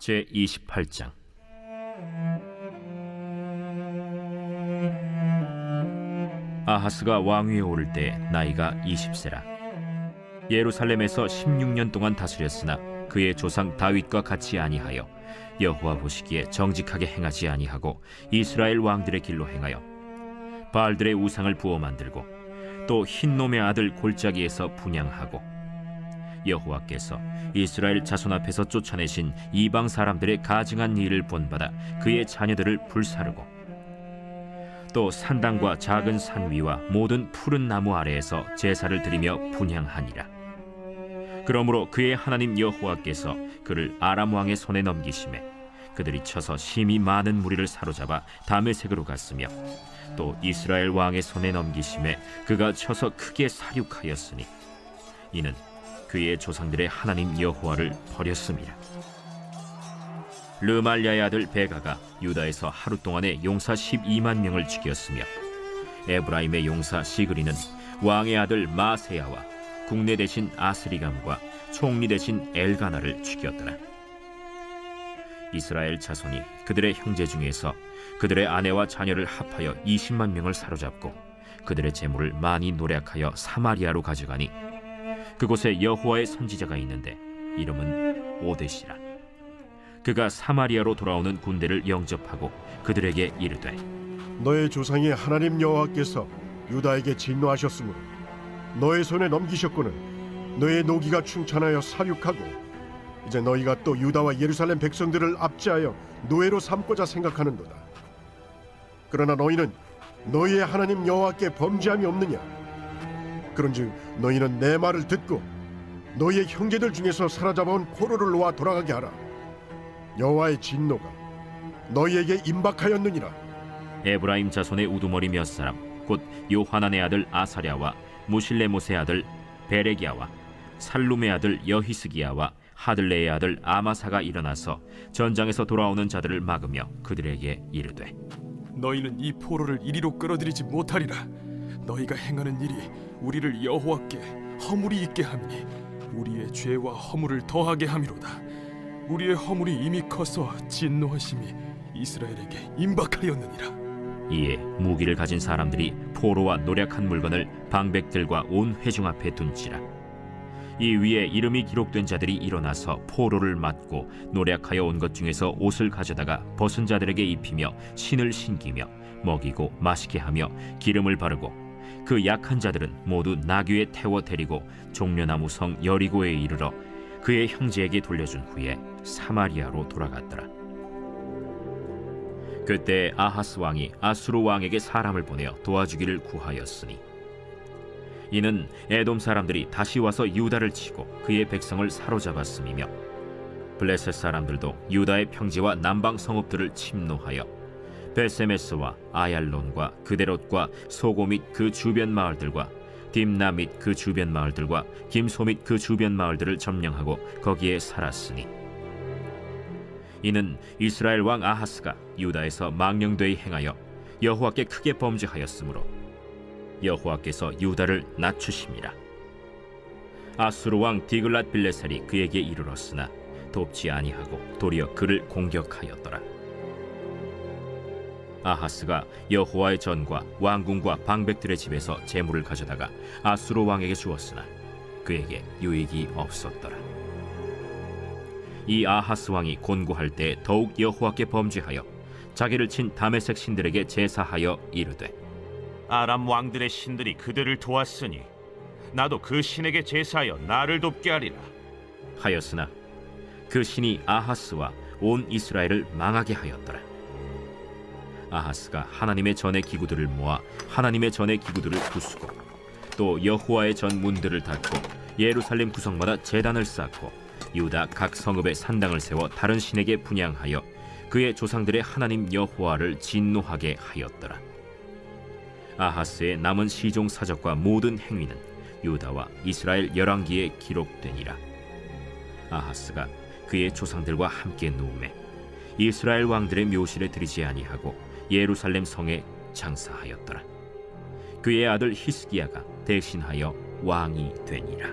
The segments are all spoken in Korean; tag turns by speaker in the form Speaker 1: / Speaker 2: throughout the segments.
Speaker 1: 제28장. 아하스가 왕위에 오를 때 나이가 20세라. 예루살렘에서 16년 동안 다스렸으나 그의 조상 다윗과 같이 아니하여 여호와 보시기에 정직하게 행하지 아니하고 이스라엘 왕들의 길로 행하여 바알들의 우상을 부어 만들고 또 흰놈의 아들 골짜기에서 분향하고 여호와께서 이스라엘 자손 앞에서 쫓아내신 이방 사람들의 가증한 일을 본받아 그의 자녀들을 불사르고 또 산당과 작은 산 위와 모든 푸른 나무 아래에서 제사를 드리며 분향하니라. 그러므로 그의 하나님 여호와께서 그를 아람 왕의 손에 넘기심에 그들이 쳐서 심히 많은 무리를 사로잡아 다메섹으로 갔으며 또 이스라엘 왕의 손에 넘기심에 그가 쳐서 크게 사륙하였으니 이는 그의 조상들의 하나님 여호와를 버렸음이라. 르말야의 아들 베가가 유다에서 하루 동안에 용사 12만 명을 죽였으며 에브라임의 용사 시그리는 왕의 아들 마세야와 국내 대신 아스리감과 총리 대신 엘가나를 죽였더라. 이스라엘 자손이 그들의 형제 중에서 그들의 아내와 자녀를 합하여 20만 명을 사로잡고 그들의 재물을 많이 노략하여 사마리아로 가져가니 그곳에 여호와의 선지자가 있는데 이름은 오뎃이라. 그가 사마리아로 돌아오는 군대를 영접하고 그들에게 이르되
Speaker 2: 너의 조상의 하나님 여호와께서 유다에게 진노하셨으므로 너의 손에 넘기셨거늘 너의 노기가 충천하여 사륙하고 이제 너희가 또 유다와 예루살렘 백성들을 압제하여 노예로 삼고자 생각하는도다. 그러나 너희는 너희의 하나님 여호와께 범죄함이 없느냐? 그런즉 너희는 내 말을 듣고 너희의 형제들 중에서 사로잡아온 포로를 놓아 돌아가게 하라. 여호와의 진노가 너희에게 임박하였느니라.
Speaker 1: 에브라임 자손의 우두머리 몇 사람 곧 요하난의 아들 아사랴와 무실레못의 아들 베레기야와 살룸의 아들 여히스기야와 하들레의 아들 아마사가 일어나서 전장에서 돌아오는 자들을 막으며 그들에게 이르되
Speaker 3: 너희는 이 포로를 이리로 끌어들이지 못하리라. 너희가 행하는 일이 우리를 여호와께 허물이 있게 함이니 우리의 죄와 허물을 더하게 함이로다. 우리의 허물이 이미 커서 진노하심이 이스라엘에게 임박하였느니라.
Speaker 1: 이에 무기를 가진 사람들이 포로와 노략한 물건을 방백들과 온 회중 앞에 둔지라. 이 위에 이름이 기록된 자들이 일어나서 포로를 맞고 노략하여 온 것 중에서 옷을 가져다가 벗은 자들에게 입히며 신을 신기며 먹이고 마시게 하며 기름을 바르고 그 약한 자들은 모두 나귀에 태워 데리고 종려나무 성 여리고에 이르러 그의 형제에게 돌려준 후에 사마리아로 돌아갔더라. 그때 아하스 왕이 아수르 왕에게 사람을 보내어 도와주기를 구하였으니 이는 에돔 사람들이 다시 와서 유다를 치고 그의 백성을 사로잡았음이며 블레셋 사람들도 유다의 평지와 남방 성읍들을 침노하여 베세메스와 아얄론과 그데롯과 소고 및 그 주변 마을들과 딥나 및 그 주변 마을들과 김소 및 그 주변 마을들을 점령하고 거기에 살았으니 이는 이스라엘 왕 아하스가 유다에서 망령되이 행하여 여호와께 크게 범죄하였으므로 여호와께서 유다를 낮추심이라. 아수르 왕 디글랏 빌레셀이 그에게 이르렀으나 돕지 아니하고 도리어 그를 공격하였더라. 아하스가 여호와의 전과 왕궁과 방백들의 집에서 재물을 가져다가 아수르 왕에게 주었으나 그에게 유익이 없었더라. 이 아하스 왕이 곤고할 때 더욱 여호와께 범죄하여 자기를 친 다메섹 신들에게 제사하여 이르되
Speaker 4: 아람 왕들의 신들이 그들을 도왔으니 나도 그 신에게 제사하여 나를 돕게 하리라
Speaker 1: 하였으나 그 신이 아하스와 온 이스라엘을 망하게 하였더라. 아하스가 하나님의 전의 기구들을 모아 하나님의 전의 기구들을 부수고 또 여호와의 전 문들을 닫고 예루살렘 구성마다 제단을 쌓고 유다 각 성읍에 산당을 세워 다른 신에게 분향하여 그의 조상들의 하나님 여호와를 진노하게 하였더라. 아하스의 남은 시종 사적과 모든 행위는 유다와 이스라엘 열왕기에 기록되니라. 아하스가 그의 조상들과 함께 누우매 이스라엘 왕들의 묘실에 들이지 아니하고 예루살렘 성에 장사하였더라. 그의 아들 히스기야가 대신하여 왕이 되니라.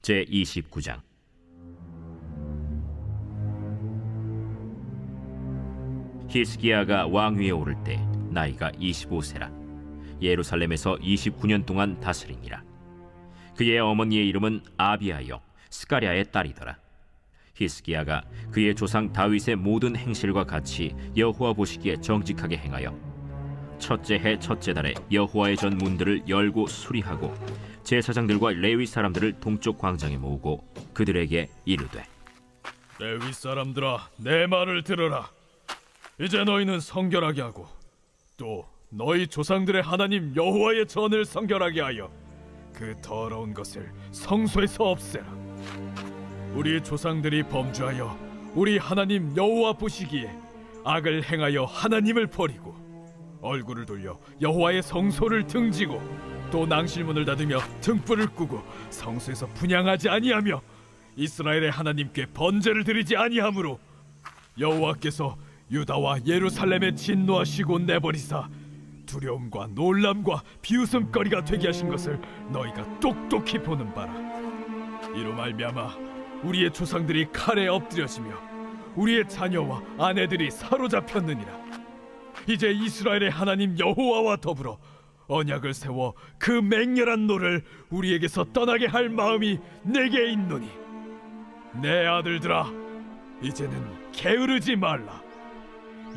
Speaker 1: 제 29장. 히스기야가 왕위에 오를 때 나이가 25세라. 예루살렘에서 29년 동안 다스리니라. 그의 어머니의 이름은 아비아요 스가랴의 딸이더라. 히스기야가 그의 조상 다윗의 모든 행실과 같이 여호와 보시기에 정직하게 행하여 첫째 해 첫째 달에 여호와의 전 문들을 열고 수리하고 제사장들과 레위 사람들을 동쪽 광장에 모으고 그들에게 이르되,
Speaker 3: 레위 사람들아, 내 말을 들으라. 이제 너희는 성결하게 하고 또 너희 조상들의 하나님 여호와의 전을 성결하게 하여 그 더러운 것을 성소에서 없애라. 우리 조상들이 범죄하여 우리 하나님 여호와 보시기에 악을 행하여 하나님을 버리고 얼굴을 돌려 여호와의 성소를 등지고 또 낭실문을 닫으며 등불을 끄고 성소에서 분향하지 아니하며 이스라엘의 하나님께 번제를 드리지 아니하므로 여호와께서 유다와 예루살렘에 진노하시고 내버리사 두려움과 놀람과 비웃음거리가 되게 하신 것을 너희가 똑똑히 보는 바라. 이로 말미암아 우리의 조상들이 칼에 엎드려지며 우리의 자녀와 아내들이 사로잡혔느니라. 이제 이스라엘의 하나님 여호와와 더불어 언약을 세워 그 맹렬한 노를 우리에게서 떠나게 할 마음이 내게 있노니 내 아들들아, 이제는 게으르지 말라.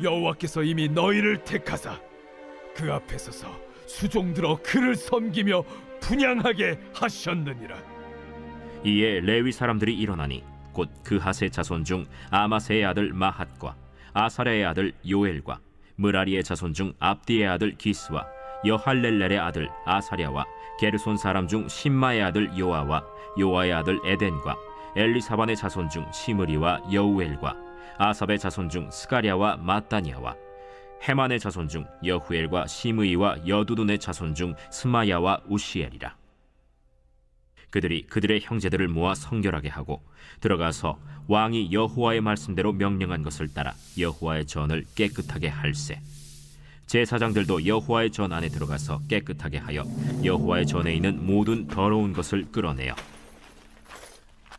Speaker 3: 여호와께서 이미 너희를 택하사 그 앞에 서서 수종들어 그를 섬기며 분향하게 하셨느니라.
Speaker 1: 이에 레위 사람들이 일어나니 곧 그핫의 자손 중 아마세의 아들 마핫과 아사랴의 아들 요엘과 므라리의 자손 중 압디의 아들 기스와 여할렐렐의 아들 아사랴와 게르손 사람 중 심마의 아들 요아와 요아의 아들 에덴과 엘리사반의 자손 중 시므리와 여우엘과 아삽의 자손 중 스가랴와 마따니아와 헤만의 자손 중 여후엘과 시므이와 여두둔의 자손 중 스마야와 우시엘이라. 그들이 그들의 형제들을 모아 성결하게 하고 들어가서 왕이 여호와의 말씀대로 명령한 것을 따라 여호와의 전을 깨끗하게 할세. 제사장들도 여호와의 전 안에 들어가서 깨끗하게 하여 여호와의 전에 있는 모든 더러운 것을 끌어내어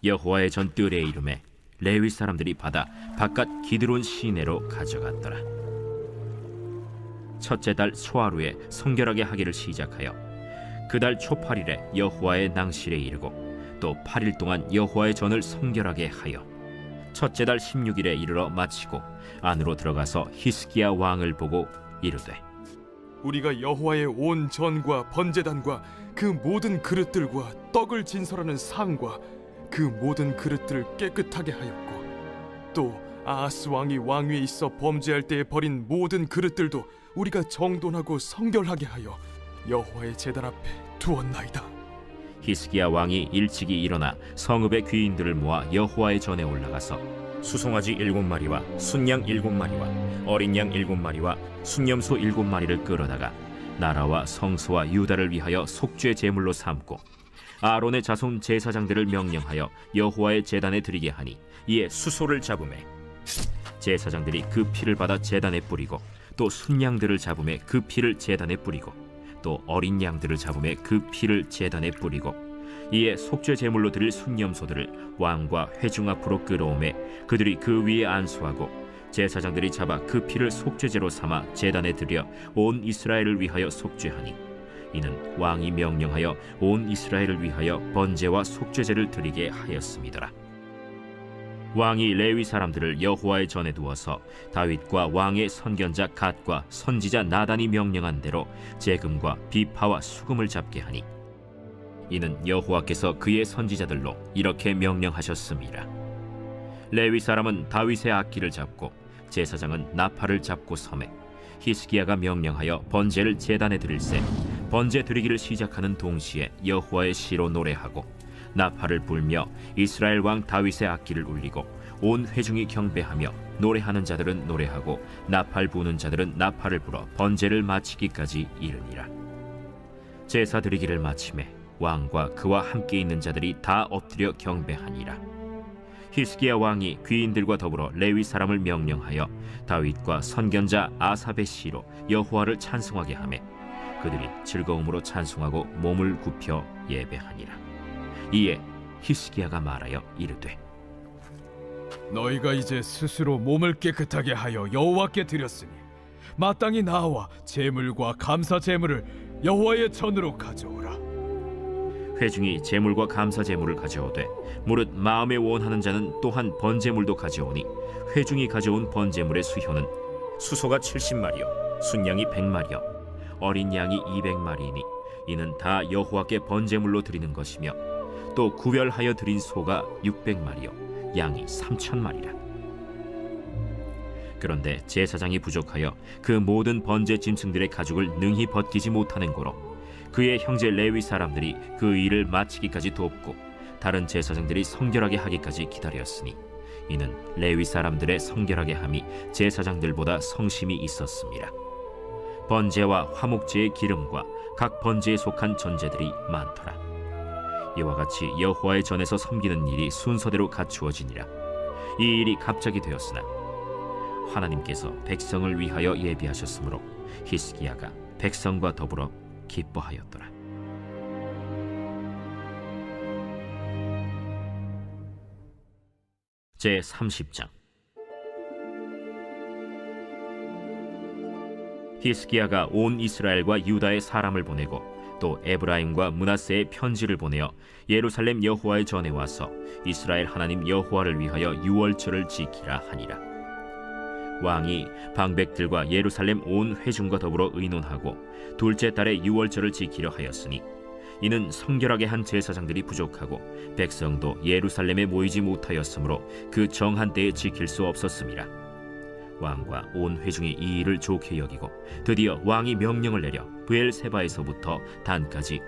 Speaker 1: 여호와의 전 뜰의 이름에 레위 사람들이 받아 바깥 기드론 시내로 가져갔더라. 첫째 달 소하루에 성결하게 하기를 시작하여 그달 초8일에 여호와의 낭실에 이르고 또 8일 동안 여호와의 전을 성결하게 하여 첫째 달 16일에 이르러 마치고 안으로 들어가서 히스기야 왕을 보고 이르되,
Speaker 3: 우리가 여호와의 온 전과 번제단과 그 모든 그릇들과 떡을 진설하는 상과 그 모든 그릇들을 깨끗하게 하였고 또 아하스 왕이 왕위에 있어 범죄할 때에 버린 모든 그릇들도 우리가 정돈하고 성결하게 하여 여호와의 제단 앞에 두었나이다.
Speaker 1: 히스기야 왕이 일찍이 일어나 성읍의 귀인들을 모아 여호와의 전에 올라가서 수송아지 7마리와 순양 7마리와 어린 양 7마리와 순염소 7마리를 끌어다가 나라와 성소와 유다를 위하여 속죄 제물로 삼고 아론의 자손 제사장들을 명령하여 여호와의 제단에 드리게 하니 이에 수소를 잡으매 제사장들이 그 피를 받아 제단에 뿌리고 또 순양들을 잡으매 그 피를 제단에 뿌리고 또 어린 양들을 잡으매 그 피를 제단에 뿌리고 이에 속죄 제물로 드릴 순염소들을 왕과 회중 앞으로 끌어오매 그들이 그 위에 안수하고 제사장들이 잡아 그 피를 속죄제로 삼아 제단에 드려 온 이스라엘을 위하여 속죄하니 이는 왕이 명령하여 온 이스라엘을 위하여 번제와 속죄제를 드리게 하였음이더라. 왕이 레위 사람들을 여호와의 전에 두어서 다윗과 왕의 선견자 갓과 선지자 나단이 명령한 대로 재금과 비파와 수금을 잡게 하니 이는 여호와께서 그의 선지자들로 이렇게 명령하셨음이라. 레위 사람은 다윗의 악기를 잡고 제사장은 나팔을 잡고 섬에 히스기야가 명령하여 번제를 제단에 드릴세 번제 드리기를 시작하는 동시에 여호와의 시로 노래하고 나팔을 불며 이스라엘 왕 다윗의 악기를 울리고 온 회중이 경배하며 노래하는 자들은 노래하고 나팔 부는 자들은 나팔을 불어 번제를 마치기까지 이르니라. 제사 드리기를 마치매 왕과 그와 함께 있는 자들이 다 엎드려 경배하니라. 히스기야 왕이 귀인들과 더불어 레위 사람을 명령하여 다윗과 선견자 아삽의 시로 여호와를 찬송하게 하매 그들이 즐거움으로 찬송하고 몸을 굽혀 예배하니라. 이에 히스기야가 말하여 이르되
Speaker 3: 너희가 이제 스스로 몸을 깨끗하게 하여 여호와께 드렸으니 마땅히 나와 제물과 감사 제물을 여호와의 전으로 가져오라.
Speaker 1: 회중이 제물과 감사 제물을 가져오되 무릇 마음에 원하는 자는 또한 번제물도 가져오니 회중이 가져온 번제물의 수효는 수소가 70마리요 순양이 100마리요 어린 양이 200마리이니 이는 다 여호와께 번제물로 드리는 것이며 또 구별하여 드린 소가 600마리요 양이 3,000마리라. 그런데 제사장이 부족하여 그 모든 번제 짐승들의 가죽을 능히 벗기지 못하는 고로 그의 형제 레위 사람들이 그 일을 마치기까지 돕고 다른 제사장들이 성결하게 하기까지 기다렸으니 이는 레위 사람들의 성결하게 함이 제사장들보다 성심이 있었습니다. 번제와 화목제의 기름과 각 번제에 속한 전제들이 많더라. 이와 같이 여호와의 전에서 섬기는 일이 순서대로 갖추어지니라. 이 일이 갑자기 되었으나 하나님께서 백성을 위하여 예비하셨으므로 히스기야가 백성과 더불어 기뻐하였더라. 제 30장. 히스기야가 온 이스라엘과 유다의 사람을 보내고 또 에브라임과 므낫세의 편지를 보내어 예루살렘 여호와의 전에 와서 이스라엘 하나님 여호와를 위하여 유월절을 지키라 하니라. 왕이 방백들과 예루살렘 온 회중과 더불어 의논하고 둘째 달에 유월절을 지키려 하였으니 이는 성결하게 한 제사장들이 부족하고 백성도 예루살렘에 모이지 못하였으므로 그 정한 때에 지킬 수 없었음이라. 왕과 온 회중이 이 일을 좋게 여기고 드디어 왕이 명령을 내려 브엘세바에서부터 단까지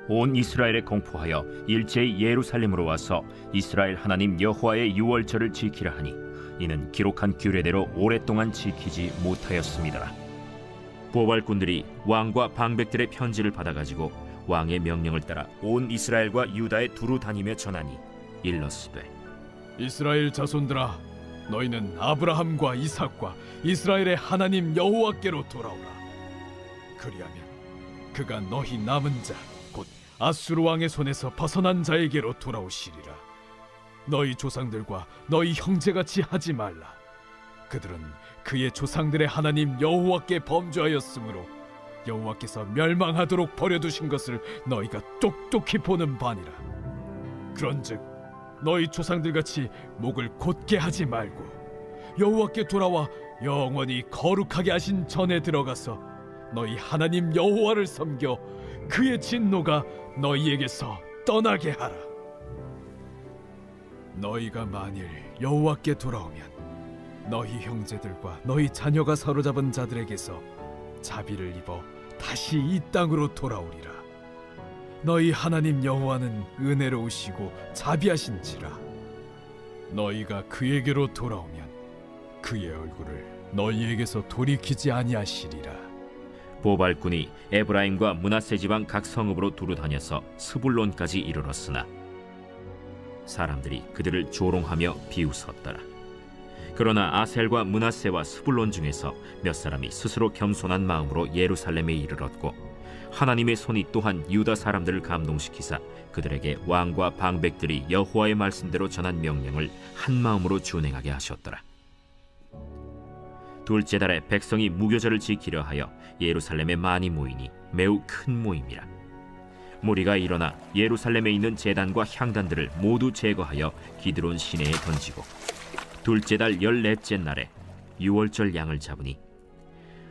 Speaker 1: 온 이스라엘에 공포하여 일제히 예루살렘으로 와서 이스라엘 하나님 여호와의 유월절을 지키라 하니 이는 기록한 규례대로 오랫동안 지키지 못하였습니다. 보발꾼들이 왕과 방백들의 편지를 받아가지고 왕의 명령을 따라 온 이스라엘과 유다에 두루 다니며 전하니 일러스되
Speaker 3: 이스라엘 자손들아, 너희는 아브라함과 이삭과 이스라엘의 하나님 여호와께로 돌아오라. 그리하면 그가 너희 남은 자 곧 아수르 왕의 손에서 벗어난 자에게로 돌아오시리라. 너희 조상들과 너희 형제같이 하지 말라. 그들은 그의 조상들의 하나님 여호와께 범죄하였으므로 여호와께서 멸망하도록 버려두신 것을 너희가 똑똑히 보는 바니라. 그런즉 너희 조상들같이 목을 곧게 하지 말고 여호와께 돌아와 영원히 거룩하게 하신 전에 들어가서 너희 하나님 여호와를 섬겨 그의 진노가 너희에게서 떠나게 하라. 너희가 만일 여호와께 돌아오면 너희 형제들과 너희 자녀가 사로잡은 자들에게서 자비를 입어 다시 이 땅으로 돌아오리라. 너희 하나님 여호와는 은혜로우시고 자비하신지라. 너희가 그에게로 돌아오면 그의 얼굴을 너희에게서 돌이키지 아니하시리라.
Speaker 1: 보발꾼이 에브라임과 므낫세 지방 각 성읍으로 두루 다녀서 스불론까지 이르렀으나 사람들이 그들을 조롱하며 비웃었더라. 그러나 아셀과 므낫세와 스불론 중에서 몇 사람이 스스로 겸손한 마음으로 예루살렘에 이르렀고 하나님의 손이 또한 유다 사람들을 감동시키사 그들에게 왕과 방백들이 여호와의 말씀대로 전한 명령을 한 마음으로 준행하게 하셨더라. 둘째 달에 백성이 무교절을 지키려 하여 예루살렘에 많이 모이니 매우 큰 모임이라. 무리가 일어나 예루살렘에 있는 제단과 향단들을 모두 제거하여 기드론 시내에 던지고 둘째 달 14째 날에 유월절 양을 잡으니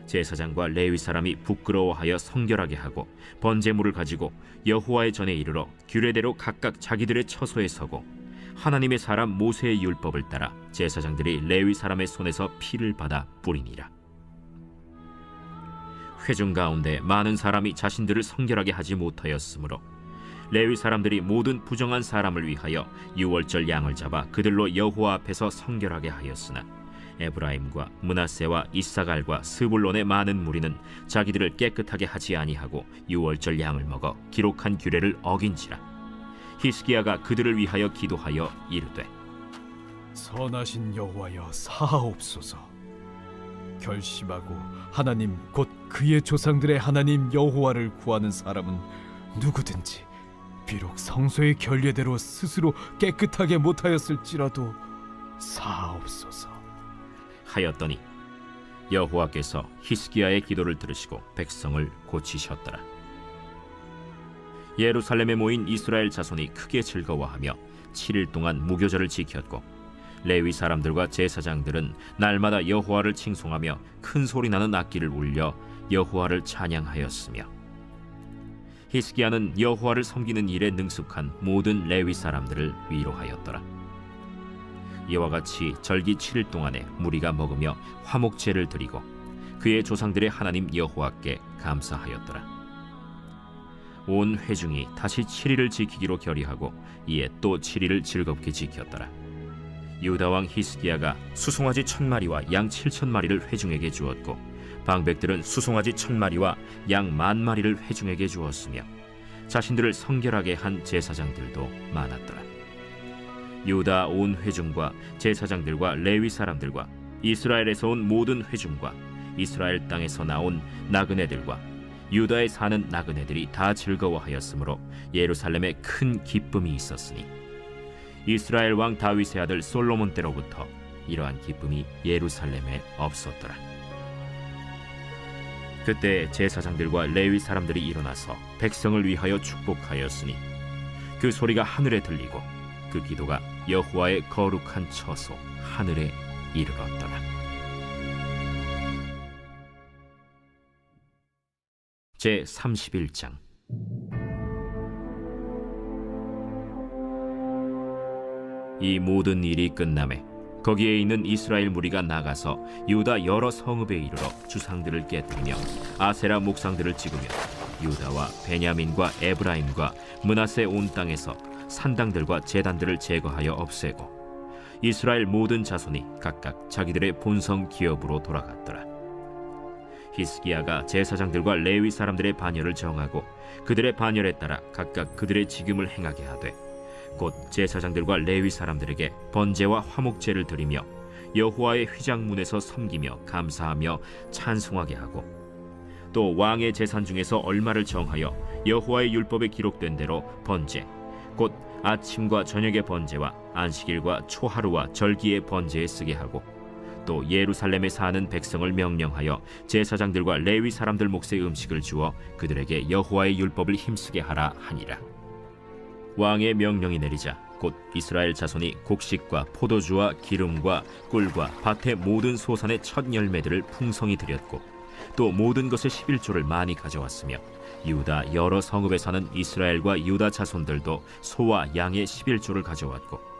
Speaker 1: 제사장과 레위 사람이 부끄러워하여 성결하게 하고 번제물을 가지고 여호와의 전에 이르러 규례대로 각각 자기들의 처소에 서고 하나님의 사람 모세의 율법을 따라 제사장들이 레위 사람의 손에서 피를 받아 뿌리니라. 회중 가운데 많은 사람이 자신들을 성결하게 하지 못하였으므로 레위 사람들이 모든 부정한 사람을 위하여 유월절 양을 잡아 그들로 여호와 앞에서 성결하게 하였으나 에브라임과 므낫세와 이사갈과 스불론의 많은 무리는 자기들을 깨끗하게 하지 아니하고 유월절 양을 먹어 기록한 규례를 어긴지라. 히스기야가 그들을 위하여 기도하여 이르되
Speaker 3: 선하신 여호와여 사하옵소서. 결심하고 하나님 곧 그의 조상들의 하나님 여호와를 구하는 사람은 누구든지 비록 성소의 결례대로 스스로 깨끗하게 못하였을지라도 사옵소서.
Speaker 1: 하였더니 여호와께서 히스기야의 기도를 들으시고 백성을 고치셨더라. 예루살렘에 모인 이스라엘 자손이 크게 즐거워하며 7일 동안 무교절을 지켰고 레위 사람들과 제사장들은 날마다 여호와를 칭송하며 큰 소리 나는 악기를 울려 여호와를 찬양하였으며 히스기야는 여호와를 섬기는 일에 능숙한 모든 레위 사람들을 위로하였더라. 이와 같이 절기 7일 동안에 무리가 먹으며 화목제를 드리고 그의 조상들의 하나님 여호와께 감사하였더라. 온 회중이 다시 7일을 지키기로 결의하고 이에 또 7일을 즐겁게 지켰더라. 유다 왕 히스기야가 수송아지 1000마리와 양 7000마리를 회중에게 주었고 방백들은 수송아지 1000마리와 양 10,000마리를 회중에게 주었으며 자신들을 성결하게 한 제사장들도 많았더라. 유다 온 회중과 제사장들과 레위 사람들과 이스라엘에서 온 모든 회중과 이스라엘 땅에서 나온 나그네들과 유다에 사는 나그네들이 다 즐거워하였으므로 예루살렘에 큰 기쁨이 있었으니 이스라엘 왕 다윗의 아들 솔로몬 때로부터 이러한 기쁨이 예루살렘에 없었더라. 그때 제사장들과 레위 사람들이 일어나서 백성을 위하여 축복하였으니 그 소리가 하늘에 들리고 그 기도가 여호와의 거룩한 처소 하늘에 이르렀더라. 제 31장. 이 모든 일이 끝남에 거기에 있는 이스라엘 무리가 나가서 유다 여러 성읍에 이르러 주상들을 깨뜨리며 아세라 목상들을 찍으며 유다와 베냐민과 에브라임과 므낫세 온 땅에서 산당들과 제단들을 제거하여 없애고 이스라엘 모든 자손이 각각 자기들의 본성 기업으로 돌아갔더라. 히스기야가 제사장들과 레위 사람들의 반열을 정하고 그들의 반열에 따라 각각 그들의 직임을 행하게 하되 곧 제사장들과 레위 사람들에게 번제와 화목제를 드리며 여호와의 휘장문에서 섬기며 감사하며 찬송하게 하고 또 왕의 재산 중에서 얼마를 정하여 여호와의 율법에 기록된 대로 번제 곧 아침과 저녁의 번제와 안식일과 초하루와 절기의 번제에 쓰게 하고 또 예루살렘에 사는 백성을 명령하여 제사장들과 레위 사람들 몫의 음식을 주어 그들에게 여호와의 율법을 힘쓰게 하라 하니라. 왕의 명령이 내리자 곧 이스라엘 자손이 곡식과 포도주와 기름과 꿀과 밭의 모든 소산의 첫 열매들을 풍성히 드렸고 또 모든 것의 11조를 많이 가져왔으며 유다 여러 성읍에 사는 이스라엘과 유다 자손들도 소와 양의 11조를 가져왔고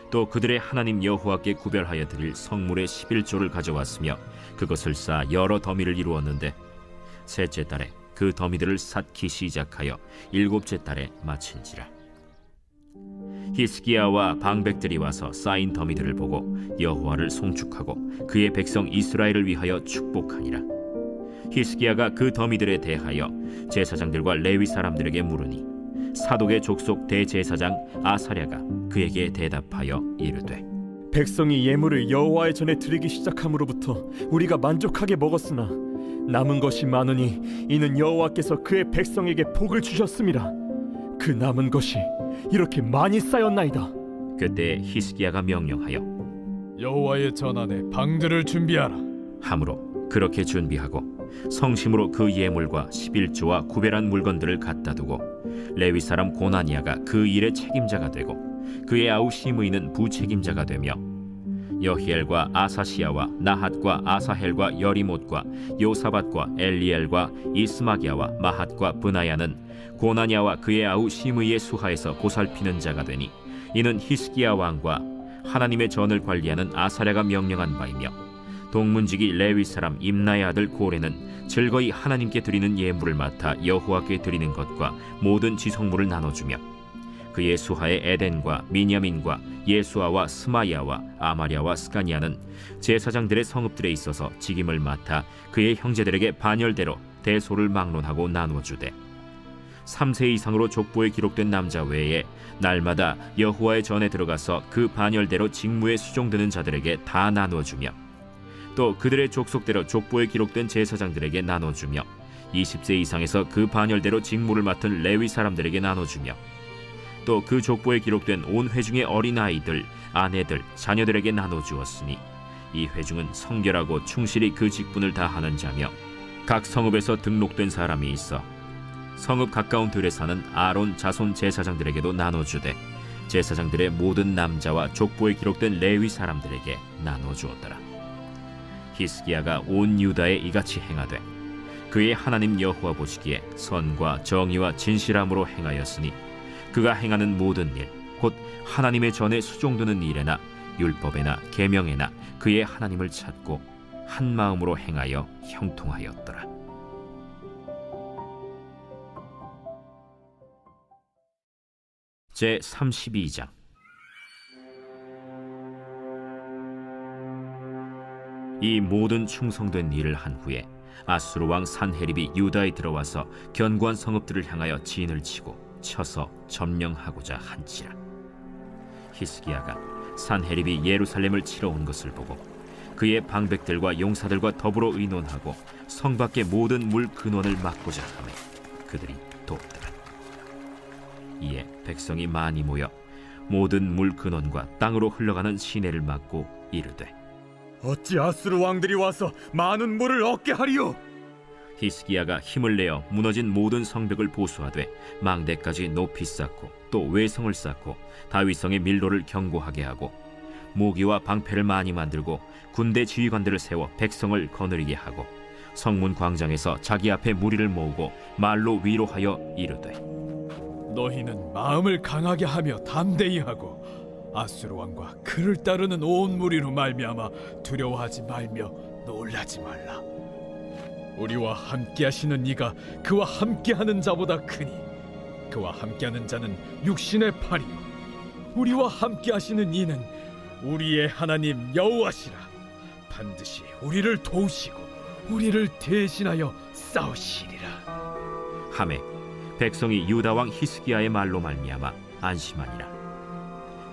Speaker 1: 또 그들의 하나님 여호와께 구별하여 드릴 성물의 11조를 가져왔으며 그것을 쌓아 여러 더미를 이루었는데 셋째 달에 그 더미들을 쌓기 시작하여 일곱째 달에 마친지라. 히스기야와 방백들이 와서 쌓인 더미들을 보고 여호와를 송축하고 그의 백성 이스라엘을 위하여 축복하니라. 히스기야가 그 더미들에 대하여 제사장들과 레위 사람들에게 물으니 사독의 족속 대제사장 아사랴가 그에게 대답하여 이르되
Speaker 5: 백성이 예물을 여호와의 전에 드리기 시작함으로부터 우리가 만족하게 먹었으나 남은 것이 많으니 이는 여호와께서 그의 백성에게 복을 주셨음이라. 그 남은 것이 이렇게 많이 쌓였나이다.
Speaker 1: 그때 히스기야가 명령하여
Speaker 3: 여호와의 전안에 방들을 준비하라.
Speaker 1: 함으로 그렇게 준비하고 성심으로 그 예물과 11조와 구별한 물건들을 갖다 두고 레위 사람 고나니아가 그 일의 책임자가 되고 그의 아우 시므이는 부책임자가 되며 여히엘과 아사시야와 나핫과 아사헬과 여리못과 요사밧과 엘리엘과 이스마기야와 마핫과 브나야는 고나니아와 그의 아우 시므이의 수하에서 보살피는 자가 되니 이는 히스기야 왕과 하나님의 전을 관리하는 아사랴가 명령한 바이며 동문지기 레위 사람 임나의 아들 고레는 즐거이 하나님께 드리는 예물을 맡아 여호와께 드리는 것과 모든 지성물을 나눠주며 그의 수하의 에덴과 미냐민과 예수아와 스마야와 아마랴와 스가니아는 제사장들의 성읍들에 있어서 직임을 맡아 그의 형제들에게 반열대로 대소를 막론하고 나누어주되 3세 이상으로 족보에 기록된 남자 외에 날마다 여호와의 전에 들어가서 그 반열대로 직무에 수종드는 자들에게 다 나누어주며 또 그들의 족속대로 족보에 기록된 제사장들에게 나눠주며 20세 이상에서 그 반열대로 직무를 맡은 레위 사람들에게 나눠주며 또 그 족보에 기록된 온 회중의 어린 아이들, 아내들, 자녀들에게 나눠 주었으니 이 회중은 성결하고 충실히 그 직분을 다하는 자며 각 성읍에서 등록된 사람이 있어 성읍 가까운 들에 사는 아론 자손 제사장들에게도 나눠 주되 제사장들의 모든 남자와 족보에 기록된 레위 사람들에게 나눠 주었더라. 히스기야가 온 유다에 이같이 행하되 그의 하나님 여호와 보시기에 선과 정의와 진실함으로 행하였으니 그가 행하는 모든 일 곧 하나님의 전에 수종드는 일에나 율법에나 계명에나 그의 하나님을 찾고 한 마음으로 행하여 형통하였더라. 제 32장. 이 모든 충성된 일을 한 후에 아수르 왕 산헤립이 유다에 들어와서 견고한 성읍들을 향하여 진을 치고 쳐서 점령하고자 한지라. 히스기야가 산헤립이 예루살렘을 치러 온 것을 보고 그의 방백들과 용사들과 더불어 의논하고 성 밖의 모든 물 근원을 막고자 하매 그들이 돕더라. 이에 백성이 많이 모여 모든 물 근원과 땅으로 흘러가는 시내를 막고 이르되
Speaker 5: 어찌 아수르 왕들이 와서 많은 물을 얻게 하리요?
Speaker 1: 히스기야가 힘을 내어 무너진 모든 성벽을 보수하되 망대까지 높이 쌓고 또 외성을 쌓고 다윗성의 밀로를 견고하게 하고 모기와 방패를 많이 만들고 군대 지휘관들을 세워 백성을 거느리게 하고 성문 광장에서 자기 앞에 무리를 모으고 말로 위로하여 이르되
Speaker 3: 너희는 마음을 강하게 하며 담대히 하고 아수르 왕과 그를 따르는 온 무리로 말미암아 두려워하지 말며 놀라지 말라. 우리와 함께하시는 이가 그와 함께하는 자보다 크니 그와 함께하는 자는 육신의 팔이요 우리와 함께하시는 이는 우리의 하나님 여호와시라. 반드시 우리를 도우시고 우리를 대신하여 싸우시리라.
Speaker 1: 하매 백성이 유다 왕 히스기야의 말로 말미암아 안심하니라.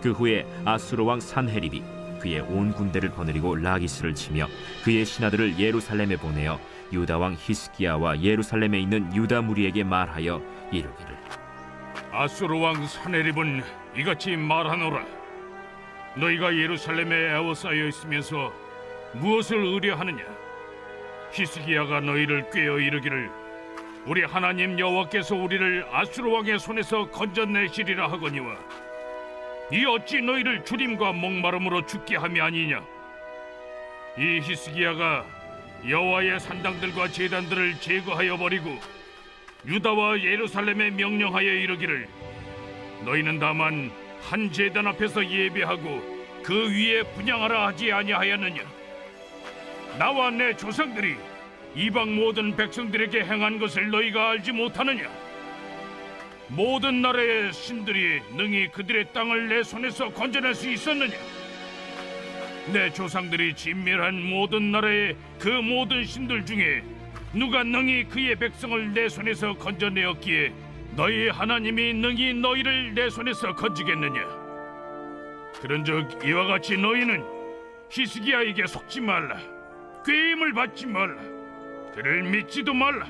Speaker 1: 그 후에 아수르 왕 산헤립이 그의 온 군대를 거느리고 라기스를 치며 그의 신하들을 예루살렘에 보내어 유다 왕 히스기야와 예루살렘에 있는 유다 무리에게 말하여 이르기를
Speaker 6: 아수르 왕 산헤립은 이같이 말하노라. 너희가 예루살렘에 에워싸여 있으면서 무엇을 의뢰하느냐? 히스기야가 너희를 꾀어 이르기를 우리 하나님 여호와께서 우리를 아수르 왕의 손에서 건져내시리라 하거니와 이 어찌 너희를 주림과 목마름으로 죽게 함이 아니냐? 이 히스기야가 여호와의 산당들과 제단들을 제거하여 버리고 유다와 예루살렘에 명령하여 이르기를 너희는 다만 한 제단 앞에서 예배하고 그 위에 분향하라 하지 아니하였느냐? 나와 내 조상들이 이방 모든 백성들에게 행한 것을 너희가 알지 못하느냐? 모든 나라의 신들이 능히 그들의 땅을 내 손에서 건져낼 수 있었느냐? 내 조상들이 진멸한 모든 나라의 그 모든 신들 중에 누가 능히 그의 백성을 내 손에서 건져내었기에 너희 하나님이 능히 너희를 내 손에서 건지겠느냐? 그런즉 이와 같이 너희는 히스기야에게 속지 말라. 꾀임을 받지 말라. 그를 믿지도 말라.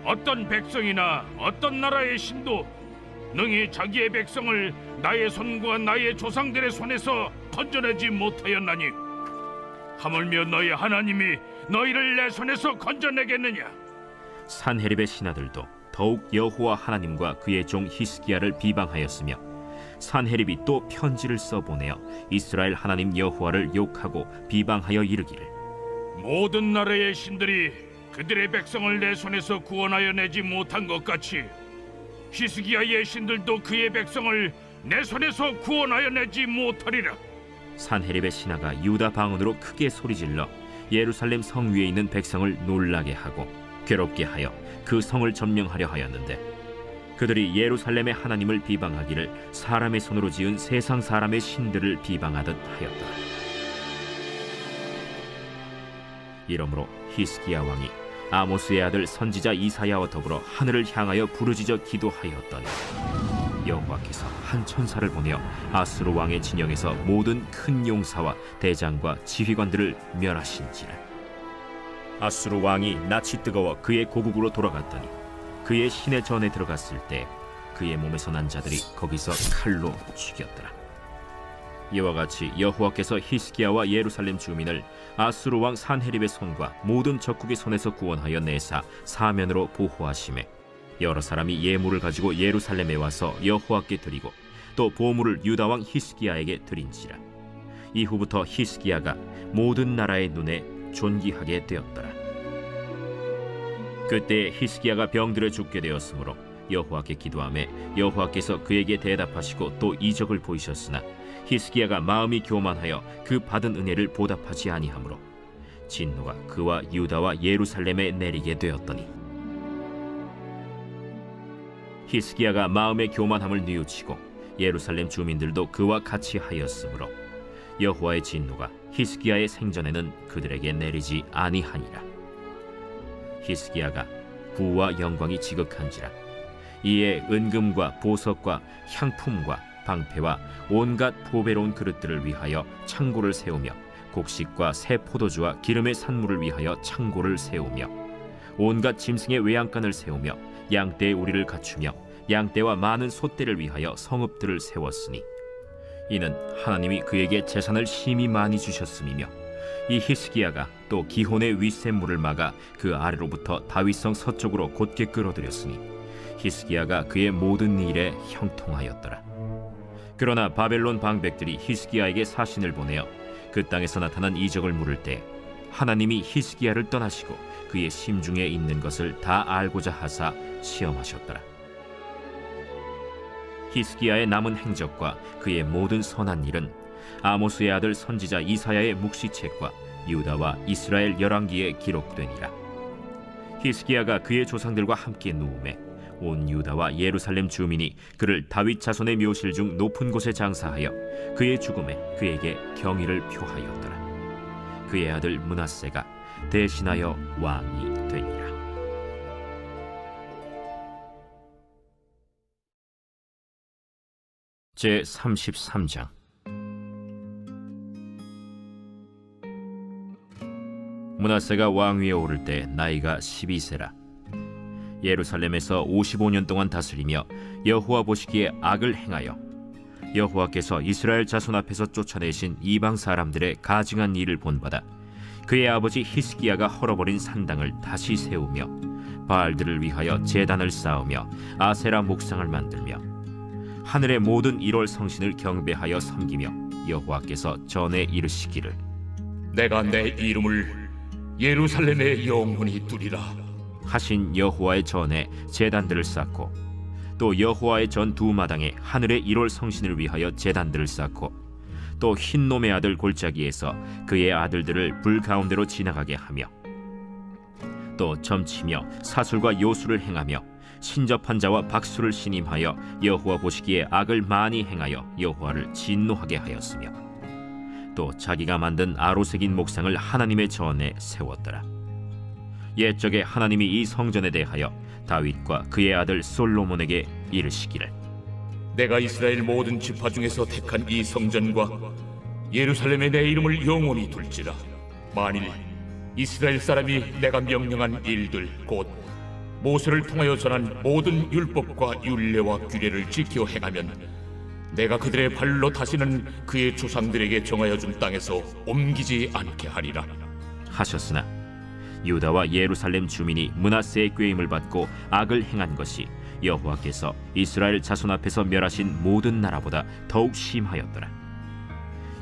Speaker 6: 어떤 백성이나 어떤 나라의 신도 능히 자기의 백성을 나의 손과 나의 조상들의 손에서 건져내지 못하였나니 하물며 너희 하나님이 너희를 내 손에서 건져내겠느냐?
Speaker 1: 산헤립의 신하들도 더욱 여호와 하나님과 그의 종 히스기야를 비방하였으며 산헤립이 또 편지를 써보내어 이스라엘 하나님 여호와를 욕하고 비방하여 이르기를
Speaker 6: 모든 나라의 신들이 그들의 백성을 내 손에서 구원하여 내지 못한 것 같이 히스기야의 신들도 그의 백성을 내 손에서 구원하여 내지 못하리라.
Speaker 1: 산헤립의 신하가 유다 방언으로 크게 소리질러 예루살렘 성 위에 있는 백성을 놀라게 하고 괴롭게 하여 그 성을 점령하려 하였는데 그들이 예루살렘의 하나님을 비방하기를 사람의 손으로 지은 세상 사람의 신들을 비방하듯 하였다. 이러므로 히스기야 왕이 아모스의 아들 선지자 이사야와 더불어 하늘을 향하여 부르짖어 기도하였더니 여호와께서 한 천사를 보내어 아수르 왕의 진영에서 모든 큰 용사와 대장과 지휘관들을 멸하신지라. 아수르 왕이 낯이 뜨거워 그의 고국으로 돌아갔더니 그의 시내 전에 들어갔을 때 그의 몸에서 난 자들이 거기서 칼로 죽였더라. 이와 같이 여호와께서 히스기야와 예루살렘 주민을 아수르 왕 산헤립의 손과 모든 적국의 손에서 구원하여 내사 사면으로 보호하시매 여러 사람이 예물을 가지고 예루살렘에 와서 여호와께 드리고 또 보물을 유다 왕 히스기야에게 드린지라. 이후부터 히스기야가 모든 나라의 눈에 존귀하게 되었더라. 그때 히스기야가 병들어 죽게 되었으므로 여호와께 기도하매 여호와께서 그에게 대답하시고 또 이적을 보이셨으나 히스기야가 마음이 교만하여 그 받은 은혜를 보답하지 아니하므로 진노가 그와 유다와 예루살렘에 내리게 되었더니 히스기야가 마음의 교만함을 뉘우치고 예루살렘 주민들도 그와 같이 하였으므로 여호와의 진노가 히스기야의 생전에는 그들에게 내리지 아니하니라. 히스기야가 부와 영광이 지극한지라. 이에 은금과 보석과 향품과 방패와 온갖 보배로운 그릇들을 위하여 창고를 세우며 곡식과 새 포도주와 기름의 산물을 위하여 창고를 세우며 온갖 짐승의 외양간을 세우며 양떼의 우리를 갖추며 양떼와 많은 소떼를 위하여 성읍들을 세웠으니 이는 하나님이 그에게 재산을 심히 많이 주셨음이며 이 히스기야가 또 기혼의 윗샘물을 막아 그 아래로부터 다윗성 서쪽으로 곧게 끌어들였으니 히스기야가 그의 모든 일에 형통하였더라. 그러나 바벨론 방백들이 히스기야에게 사신을 보내어 그 땅에서 나타난 이적을 물을 때 하나님이 히스기야를 떠나시고 그의 심중에 있는 것을 다 알고자 하사 시험하셨더라. 히스기야의 남은 행적과 그의 모든 선한 일은 아모스의 아들 선지자 이사야의 묵시책과 유다와 이스라엘 열왕기에 기록되니라. 히스기야가 그의 조상들과 함께 누우매 온 유다와 예루살렘 주민이 그를 다윗 자손의 묘실 중 높은 곳에 장사하여 그의 죽음에 그에게 경의를 표하였더라. 그의 아들 므낫세가 대신하여 왕이 되니라. 제 33장. 므낫세가 왕위에 오를 때 나이가 12세라. 예루살렘에서 55년 동안 다스리며 여호와 보시기에 악을 행하여 여호와께서 이스라엘 자손 앞에서 쫓아내신 이방 사람들의 가증한 일을 본받아 그의 아버지 히스기야가 헐어버린 산당을 다시 세우며 바알들을 위하여 제단을 쌓으며 아세라 목상을 만들며 하늘의 모든 1월 성신을 경배하여 섬기며 여호와께서 전에 이르시기를
Speaker 7: 내가 내 이름을 예루살렘에 영원히 두리라
Speaker 1: 하신 여호와의 전에 제단들을 쌓고 또 여호와의 전 두 마당에 하늘의 1월 성신을 위하여 제단들을 쌓고 또 흰놈의 아들 골짜기에서 그의 아들들을 불 가운데로 지나가게 하며 또 점치며 사술과 요술을 행하며 신접한 자와 박수를 신임하여 여호와 보시기에 악을 많이 행하여 여호와를 진노하게 하였으며 또 자기가 만든 아로새긴 목상을 하나님의 전에 세웠더라. 옛적에 하나님이 이 성전에 대하여 다윗과 그의 아들 솔로몬에게 이르시기를
Speaker 7: 내가 이스라엘 모든 지파 중에서 택한 이 성전과 예루살렘에 내 이름을 영원히 둘지라 만일 이스라엘 사람이 내가 명령한 일들 곧 모세를 통하여 전한 모든 율법과 율례와 규례를 지켜 행하면 내가 그들의 발로 다시는 그의 조상들에게 정하여 준 땅에서 옮기지 않게 하리라
Speaker 1: 하셨으나 유다와 예루살렘 주민이 므낫세의 꾀임을 받고 악을 행한 것이 여호와께서 이스라엘 자손 앞에서 멸하신 모든 나라보다 더욱 심하였더라.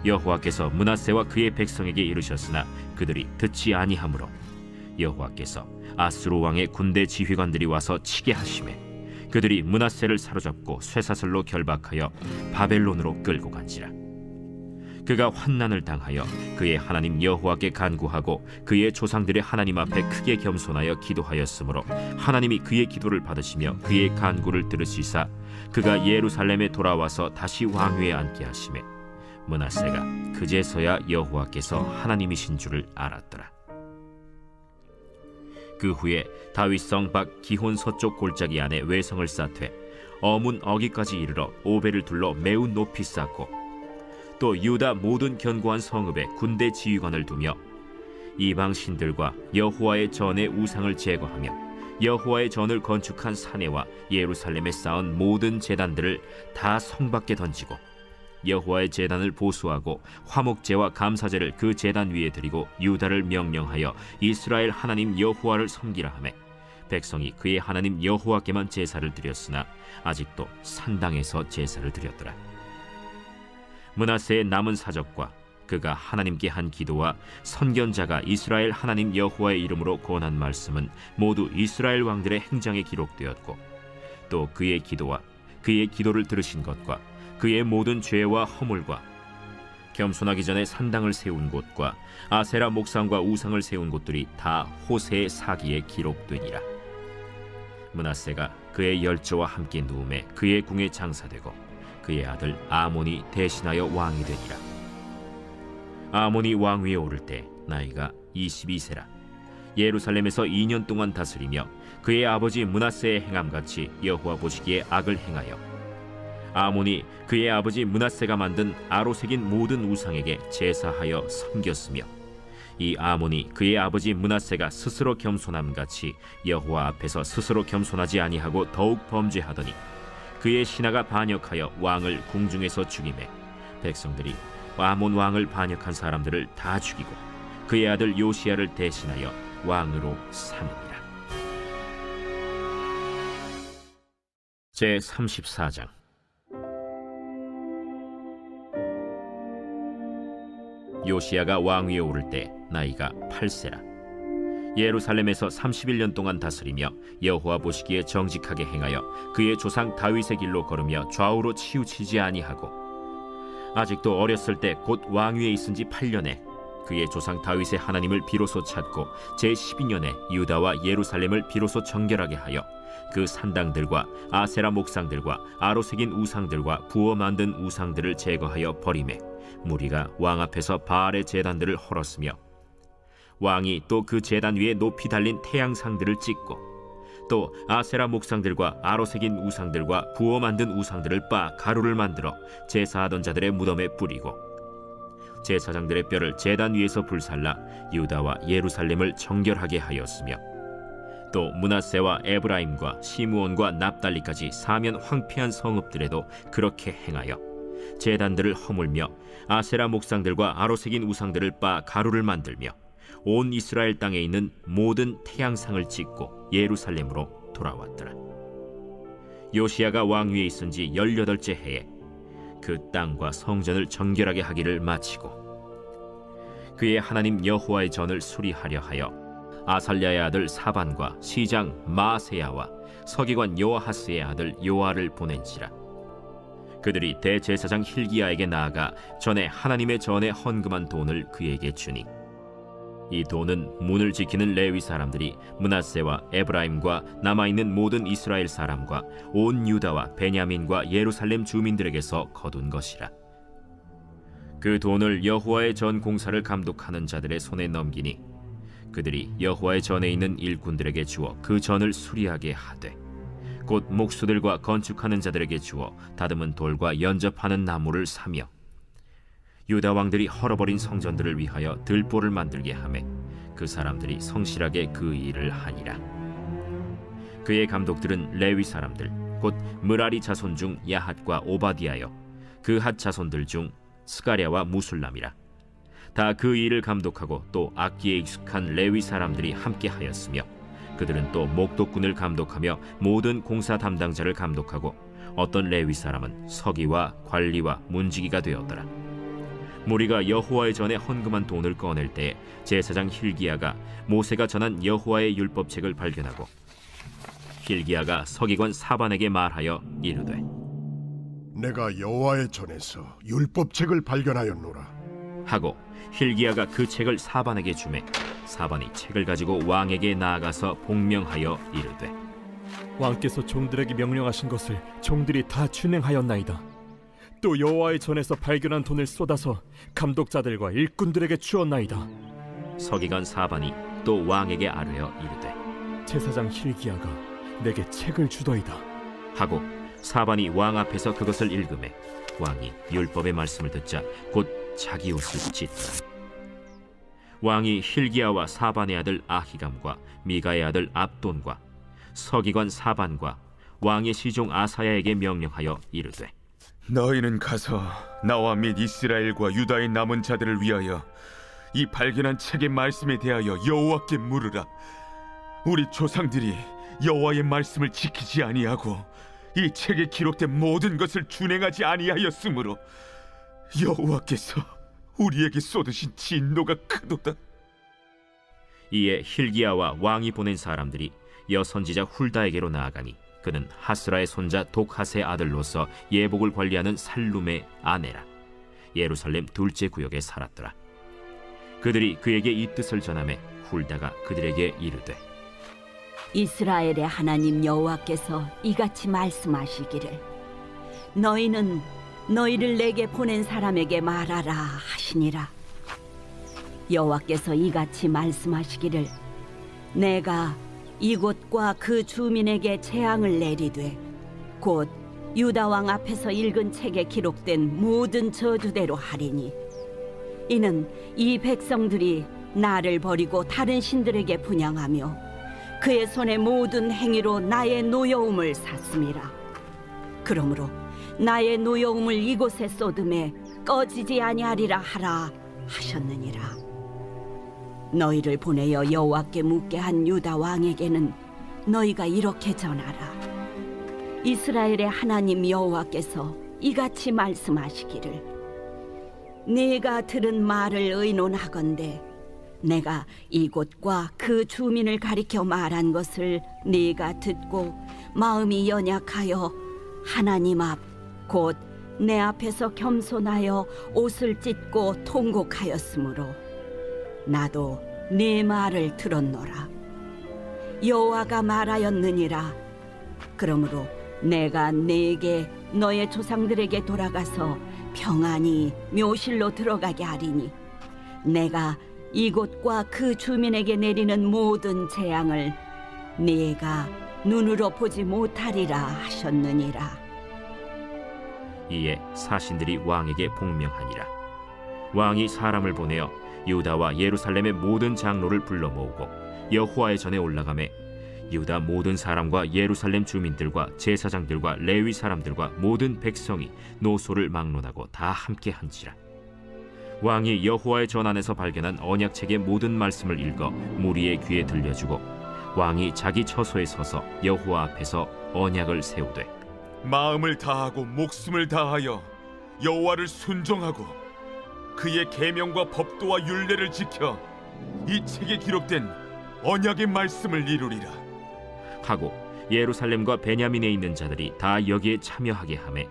Speaker 1: 여호와께서 므낫세와 그의 백성에게 이르셨으나 그들이 듣지 아니하므로 여호와께서 아수르 왕의 군대 지휘관들이 와서 치게 하시매 그들이 므낫세를 사로잡고 쇠사슬로 결박하여 바벨론으로 끌고 간지라. 그가 환난을 당하여 그의 하나님 여호와께 간구하고 그의 조상들의 하나님 앞에 크게 겸손하여 기도하였으므로 하나님이 그의 기도를 받으시며 그의 간구를 들으시사 그가 예루살렘에 돌아와서 다시 왕위에 앉게 하시매 므낫세가 그제서야 여호와께서 하나님이신 줄을 알았더라. 그 후에 다윗성 밖 기혼 서쪽 골짜기 안에 외성을 쌓되 어문 어기까지 이르러 오벨을 둘러 매우 높이 쌓고 또 유다 모든 견고한 성읍에 군대 지휘관을 두며 이방 신들과 여호와의 전의 우상을 제거하며 여호와의 전을 건축한 사내와 예루살렘에 쌓은 모든 제단들을 다 성 밖에 던지고 여호와의 제단을 보수하고 화목제와 감사제를 그 제단 위에 드리고 유다를 명령하여 이스라엘 하나님 여호와를 섬기라 하매 백성이 그의 하나님 여호와께만 제사를 드렸으나 아직도 산당에서 제사를 드렸더라. 므낫세의 남은 사적과 그가 하나님께 한 기도와 선견자가 이스라엘 하나님 여호와의 이름으로 권한 말씀은 모두 이스라엘 왕들의 행장에 기록되었고 또 그의 기도와 그의 기도를 들으신 것과 그의 모든 죄와 허물과 겸손하기 전에 산당을 세운 곳과 아세라 목상과 우상을 세운 곳들이 다 호세의 사기에 기록되니라. 므낫세가 그의 열조와 함께 누움에 그의 궁에 장사되고 그의 아들 아몬이 대신하여 왕이 되니라. 아몬이 왕위에 오를 때 나이가 22세라. 예루살렘에서 2년 동안 다스리며 그의 아버지 므낫세의 행함같이 여호와 보시기에 악을 행하여 아몬이 그의 아버지 므낫세가 만든 아로색인 모든 우상에게 제사하여 섬겼으며 이 아몬이 그의 아버지 므낫세가 스스로 겸손함같이 여호와 앞에서 스스로 겸손하지 아니하고 더욱 범죄하더니 그의 신하가 반역하여 왕을 궁중에서 죽이매 백성들이 아몬 왕을 반역한 사람들을 다 죽이고 그의 아들 요시야를 대신하여 왕으로 삼으니라. 제 34장. 요시야가 왕위에 오를 때 나이가 8세라. 예루살렘에서 31년 동안 다스리며 여호와 보시기에 정직하게 행하여 그의 조상 다윗의 길로 걸으며 좌우로 치우치지 아니하고 아직도 어렸을 때 곧 왕위에 있은 지 8년에 그의 조상 다윗의 하나님을 비로소 찾고 제12년에 유다와 예루살렘을 비로소 정결하게 하여 그 산당들과 아세라 목상들과 아로색인 우상들과 부어 만든 우상들을 제거하여 버리매 무리가 왕 앞에서 바알의 제단들을 헐었으며 왕이 또 그 제단 위에 높이 달린 태양상들을 찍고 또 아세라 목상들과 아로색인 우상들과 부어 만든 우상들을 빻아 가루를 만들어 제사하던 자들의 무덤에 뿌리고 제사장들의 뼈를 제단 위에서 불살라 유다와 예루살렘을 정결하게 하였으며 또 므낫세와 에브라임과 시므온과 납달리까지 사면 황폐한 성읍들에도 그렇게 행하여 제단들을 허물며 아세라 목상들과 아로색인 우상들을 빻아 가루를 만들며 온 이스라엘 땅에 있는 모든 태양상을 찍고 예루살렘으로 돌아왔더라. 요시야가 왕위에 있은 지 18째 해에 그 땅과 성전을 정결하게 하기를 마치고 그의 하나님 여호와의 전을 수리하려 하여 아살랴의 아들 사반과 시장 마세야와 서기관 요아하스의 아들 요아를 보낸지라. 그들이 대제사장 힐기야에게 나아가 전에 하나님의 전에 헌금한 돈을 그에게 주니 이 돈은 문을 지키는 레위 사람들이 므낫세와 에브라임과 남아있는 모든 이스라엘 사람과 온 유다와 베냐민과 예루살렘 주민들에게서 거둔 것이라. 그 돈을 여호와의 전 공사를 감독하는 자들의 손에 넘기니 그들이 여호와의 전에 있는 일꾼들에게 주어 그 전을 수리하게 하되 곧 목수들과 건축하는 자들에게 주어 다듬은 돌과 연접하는 나무를 사며 유다 왕들이 헐어버린 성전들을 위하여 들보를 만들게 하매 그 사람들이 성실하게 그 일을 하니라. 그의 감독들은 레위 사람들 곧 므라리 자손 중 야핫과 오바디아여 그 핫 자손들 중 스가랴와 무술람이라. 다 그 일을 감독하고 또 악기에 익숙한 레위 사람들이 함께 하였으며 그들은 또 목독군을 감독하며 모든 공사 담당자를 감독하고 어떤 레위 사람은 서기와 관리와 문지기가 되었더라. 무리가 여호와의 전에 헌금한 돈을 꺼낼 때 제사장 힐기야가 모세가 전한 여호와의 율법책을 발견하고 힐기야가 서기관 사반에게 말하여 이르되
Speaker 2: 내가 여호와의 전에서 율법책을 발견하였노라.
Speaker 1: 하고 힐기야가 그 책을 사반에게 주매 사반이 책을 가지고 왕에게 나아가서 복명하여 이르되
Speaker 5: 왕께서 종들에게 명령하신 것을 종들이 다 준행하였나이다. 또 여호와의 전에서 발견한 돈을 쏟아서 감독자들과 일꾼들에게 주었나이다.
Speaker 1: 서기관 사반이 또 왕에게 아뢰어 이르되
Speaker 5: 제사장 힐기야가 내게 책을 주더이다.
Speaker 1: 하고 사반이 왕 앞에서 그것을 읽으매 왕이 율법의 말씀을 듣자 곧 자기 옷을 찢더라. 왕이 힐기야와 사반의 아들 아히감과 미가의 아들 압돈과 서기관 사반과 왕의 시종 아사야에게 명령하여 이르되
Speaker 8: 너희는 가서 나와 및 이스라엘과 유다의 남은 자들을 위하여 이 발견한 책의 말씀에 대하여 여호와께 물으라. 우리 조상들이 여호와의 말씀을 지키지 아니하고 이 책에 기록된 모든 것을 준행하지 아니하였으므로 여호와께서 우리에게 쏟으신 진노가 크도다.
Speaker 1: 이에 힐기야와 왕이 보낸 사람들이 여선지자 훌다에게로 나아가니 그는 하스라의 손자 독핫의 아들로서 예복을 관리하는 살룸의 아내라. 예루살렘 둘째 구역에 살았더라. 그들이 그에게 이 뜻을 전하매 훌다가 그들에게 이르되
Speaker 9: 이스라엘의 하나님 여호와께서 이같이 말씀하시기를 너희는 너희를 내게 보낸 사람에게 말하라 하시니라. 여호와께서 이같이 말씀하시기를 내가 이곳과 그 주민에게 재앙을 내리되 곧 유다 왕 앞에서 읽은 책에 기록된 모든 저주대로 하리니 이는 이 백성들이 나를 버리고 다른 신들에게 분향하며 그의 손의 모든 행위로 나의 노여움을 샀음이라. 그러므로 나의 노여움을 이곳에 쏟음에 꺼지지 아니하리라 하라 하셨느니라. 너희를 보내어 여호와께 묻게 한 유다 왕에게는 너희가 이렇게 전하라. 이스라엘의 하나님 여호와께서 이같이 말씀하시기를 네가 들은 말을 의논하건대 내가 이곳과 그 주민을 가리켜 말한 것을 네가 듣고 마음이 연약하여 하나님 앞 곧 내 앞에서 겸손하여 옷을 찢고 통곡하였으므로 나도 네 말을 들었노라. 여호와가 말하였느니라. 그러므로 내가 네게 너의 조상들에게 돌아가서 평안히 묘실로 들어가게 하리니 내가 이곳과 그 주민에게 내리는 모든 재앙을 네가 눈으로 보지 못하리라 하셨느니라.
Speaker 1: 이에 사신들이 왕에게 복명하니라. 왕이 사람을 보내어 유다와 예루살렘의 모든 장로를 불러 모으고 여호와의 전에 올라가매 유다 모든 사람과 예루살렘 주민들과 제사장들과 레위 사람들과 모든 백성이 노소를 막론하고 다 함께 한지라. 왕이 여호와의 전 안에서 발견한 언약책의 모든 말씀을 읽어 무리의 귀에 들려주고 왕이 자기 처소에 서서 여호와 앞에서 언약을 세우되
Speaker 8: 마음을 다하고 목숨을 다하여 여호와를 순종하고 그의 계명과 법도와 율례를 지켜 이 책에 기록된 언약의 말씀을 이루리라
Speaker 1: 하고 예루살렘과 베냐민에 있는 자들이 다 여기에 참여하게 하매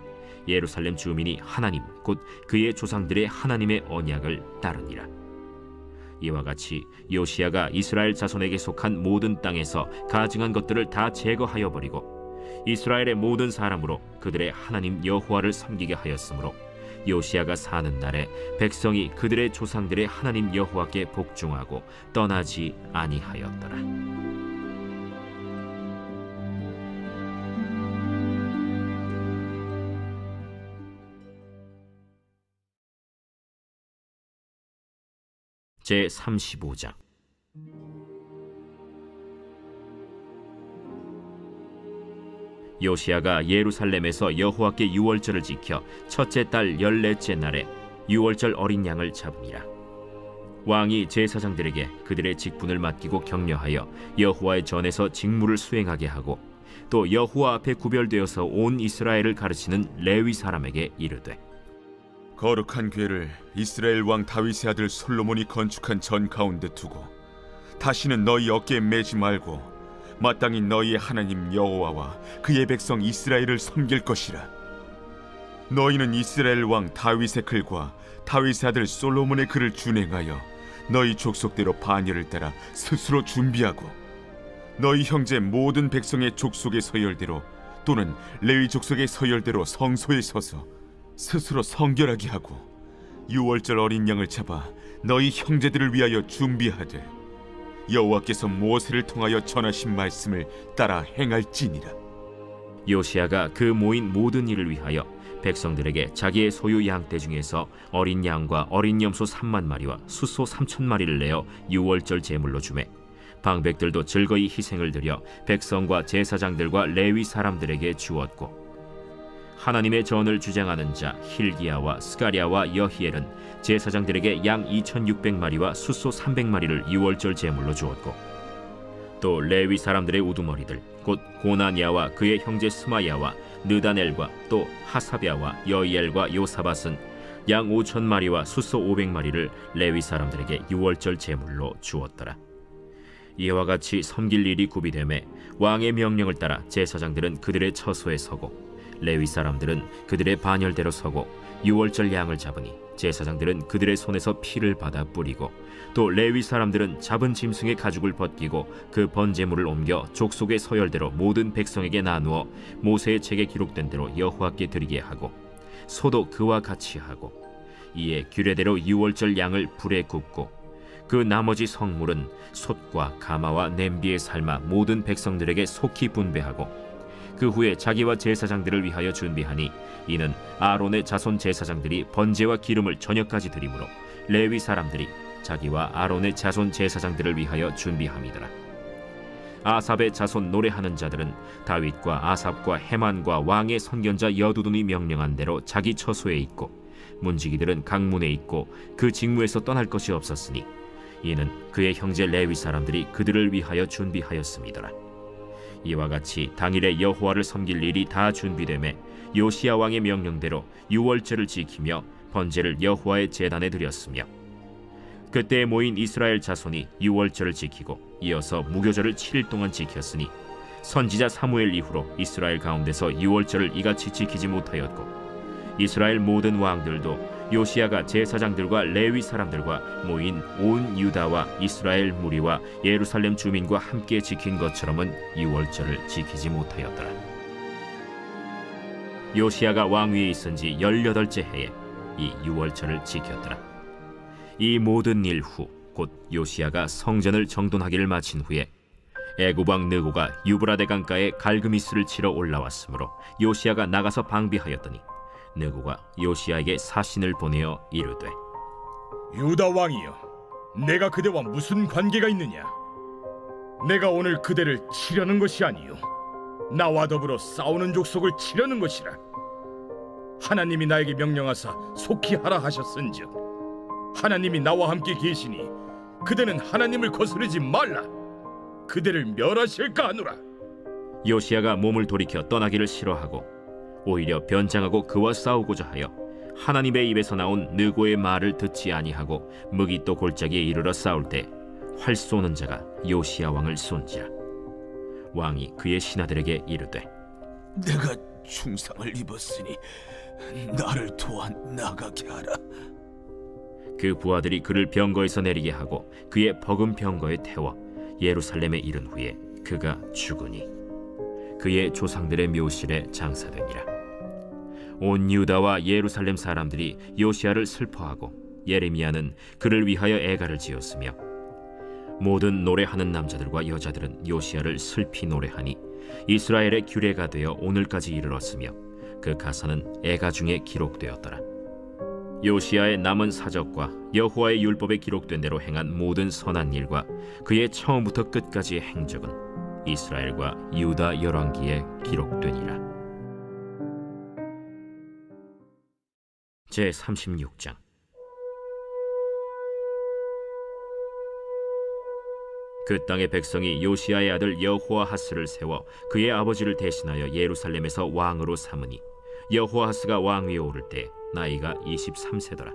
Speaker 1: 예루살렘 주민이 하나님 곧 그의 조상들의 하나님의 언약을 따르니라. 이와 같이 요시야가 이스라엘 자손에게 속한 모든 땅에서 가증한 것들을 다 제거하여 버리고 이스라엘의 모든 사람으로 그들의 하나님 여호와를 섬기게 하였으므로 요시야가 사는 날에 백성이 그들의 조상들의 하나님 여호와께 복종하고 떠나지 아니하였더라. 제 35장. 요시야가 예루살렘에서 여호와께 유월절을 지켜 첫째 달 14째 날에 유월절 어린 양을 잡으니라. 왕이 제사장들에게 그들의 직분을 맡기고 격려하여 여호와의 전에서 직무를 수행하게 하고 또 여호와 앞에 구별되어서 온 이스라엘을 가르치는 레위 사람에게 이르되
Speaker 8: 거룩한 궤를 이스라엘 왕 다윗의 아들 솔로몬이 건축한 전 가운데 두고 다시는 너희 어깨에 매지 말고 마땅히 너희의 하나님 여호와와 그의 백성 이스라엘을 섬길 것이라. 너희는 이스라엘 왕 다윗의 글과 다윗의 아들 솔로몬의 글을 준행하여 너희 족속대로 반열을 따라 스스로 준비하고 너희 형제 모든 백성의 족속의 서열대로 또는 레위 족속의 서열대로 성소에 서서 스스로 성결하게 하고 유월절 어린 양을 잡아 너희 형제들을 위하여 준비하되 여호와께서 모세를 통하여 전하신 말씀을 따라 행할지니라.
Speaker 1: 요시야가 그 모인 모든 일을 위하여 백성들에게 자기의 소유 양떼 중에서 어린 양과 어린 염소 3만 마리와 숫소 3천 마리를 내어 유월절 제물로 주매 방백들도 즐거이 희생을 드려 백성과 제사장들과 레위 사람들에게 주었고, 하나님의 전을 주장하는 자 힐기야와 스가랴와 여히엘은 제사장들에게 양 2600마리와 숫소 300마리를 유월절 제물로 주었고, 또 레위 사람들의 우두머리들 곧 고나니아와 그의 형제 스마야와 느다넬과 또 하사랴와 여이엘과 요사밧은 양 5000마리와 숫소 500마리를 레위 사람들에게 유월절 제물로 주었더라. 이와 같이 섬길 일이 구비되매 왕의 명령을 따라 제사장들은 그들의 처소에 서고 레위 사람들은 그들의 반열대로 서고 유월절 양을 잡으니 제사장들은 그들의 손에서 피를 받아 뿌리고, 또 레위 사람들은 잡은 짐승의 가죽을 벗기고 그 번제물을 옮겨 족속의 서열대로 모든 백성에게 나누어 모세의 책에 기록된 대로 여호와께 드리게 하고, 소도 그와 같이 하고, 이에 규례대로 유월절 양을 불에 굽고, 그 나머지 성물은 솥과 가마와 냄비에 삶아 모든 백성들에게 속히 분배하고, 그 후에 자기와 제사장들을 위하여 준비하니, 이는 아론의 자손 제사장들이 번제와 기름을 저녁까지 드리므로 레위 사람들이 자기와 아론의 자손 제사장들을 위하여 준비함이더라. 아삽의 자손 노래하는 자들은 다윗과 아삽과 헤만과 왕의 선견자 여두둔이 명령한 대로 자기 처소에 있고, 문지기들은 강문에 있고 그 직무에서 떠날 것이 없었으니, 이는 그의 형제 레위 사람들이 그들을 위하여 준비하였음이더라. 이와 같이 당일에 여호와를 섬길 일이 다 준비되매 요시야 왕의 명령대로 유월절을 지키며 번제를 여호와의 제단에 드렸으며, 그때 모인 이스라엘 자손이 유월절을 지키고 이어서 무교절을 7일 동안 지켰으니, 선지자 사무엘 이후로 이스라엘 가운데서 유월절을 이같이 지키지 못하였고, 이스라엘 모든 왕들도 요시야가 제사장들과 레위 사람들과 모인 온 유다와 이스라엘 무리와 예루살렘 주민과 함께 지킨 것처럼은 유월절을 지키지 못하였더라. 요시야가 왕위에 있은 지 18째 해에 이 유월절을 지켰더라. 이 모든 일 후 곧 요시야가 성전을 정돈하기를 마친 후에 애굽 왕 느고가 유브라데 강가에 갈그미스를 치러 올라왔으므로 요시야가 나가서 방비하였더니, 느고가 요시야에게 사신을 보내어 이르되,
Speaker 10: 유다 왕이여, 내가 그대와 무슨 관계가 있느냐? 내가 오늘 그대를 치려는 것이 아니요 나와 더불어 싸우는 족속을 치려는 것이라. 하나님이 나에게 명령하사 속히 하라 하셨은즉 하나님이 나와 함께 계시니 그대는 하나님을 거스르지 말라. 그대를 멸하실까 하노라.
Speaker 1: 요시야가 몸을 돌이켜 떠나기를 싫어하고 오히려 변장하고 그와 싸우고자 하여 하나님의 입에서 나온 느고의 말을 듣지 아니하고 무기또 골짜기에 이르러 싸울 때 활 쏘는 자가 요시야 왕을 쏜지라. 왕이 그의 신하들에게 이르되,
Speaker 11: 내가 중상을 입었으니 나를 도와 나가게 하라.
Speaker 1: 그 부하들이 그를 병거에서 내리게 하고 그의 버금 병거에 태워 예루살렘에 이른 후에 그가 죽으니 그의 조상들의 묘실에 장사되니라. 온 유다와 예루살렘 사람들이 요시야를 슬퍼하고 예레미야는 그를 위하여 애가를 지었으며, 모든 노래하는 남자들과 여자들은 요시야를 슬피 노래하니 이스라엘의 규례가 되어 오늘까지 이르렀으며, 그 가사는 애가 중에 기록되었더라. 요시야의 남은 사적과 여호와의 율법에 기록된 대로 행한 모든 선한 일과 그의 처음부터 끝까지의 행적은 이스라엘과 유다 열왕기에 기록되니라. 제36장. 그 땅의 백성이 요시야의 아들 여호아하스를 세워 그의 아버지를 대신하여 예루살렘에서 왕으로 삼으니, 여호아하스가 왕위에 오를 때 나이가 23세더라.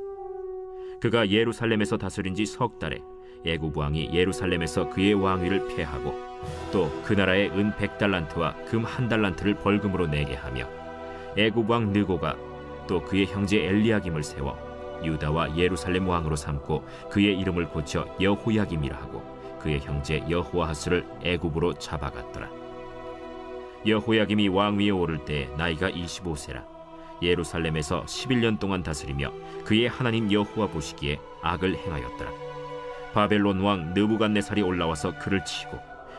Speaker 1: 그가 예루살렘에서 다스린 지 석 달에 애굽 왕이 예루살렘에서 그의 왕위를 폐하고, 또 그 나라의 은 100달란트와 금 1달란트를 벌금으로 내게 하며, 애굽 왕 느고가 또 그의 형제 엘리야김을 세워 유다와 예루살렘 왕으로 삼고 그의 이름을 고쳐 여호야김이라 하고 그의 형제 여호아하스를 애굽으로 잡아갔더라. 여호야김이 왕위에 오를 때 나이가 25세라. 예루살렘에서 11년 동안 다스리며 그의 하나님 여호와 보시기에 악을 행하였더라. 바벨론 왕 느부갓네살이 올라와서 그를 치고